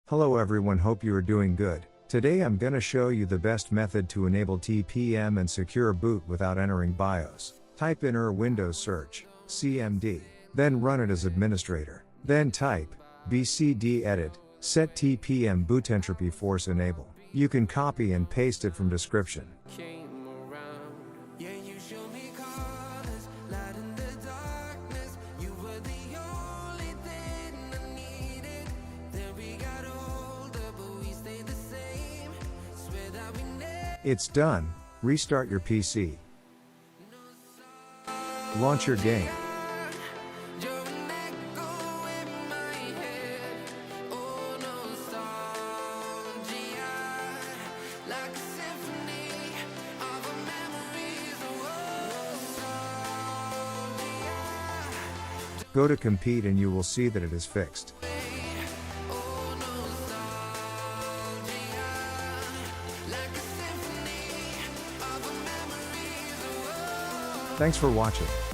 Hello everyone, hope you are doing good. Today I'm gonna show you the best method to enable TPM and secure boot without entering BIOS. Type in Windows search, CMD, then run it as administrator. Then type, bcdedit, set TPM bootentropy force enable. You can copy and paste it from description. It's done. Restart your PC. Launch your game. Go to compete and you will see that it is fixed. Thanks for watching.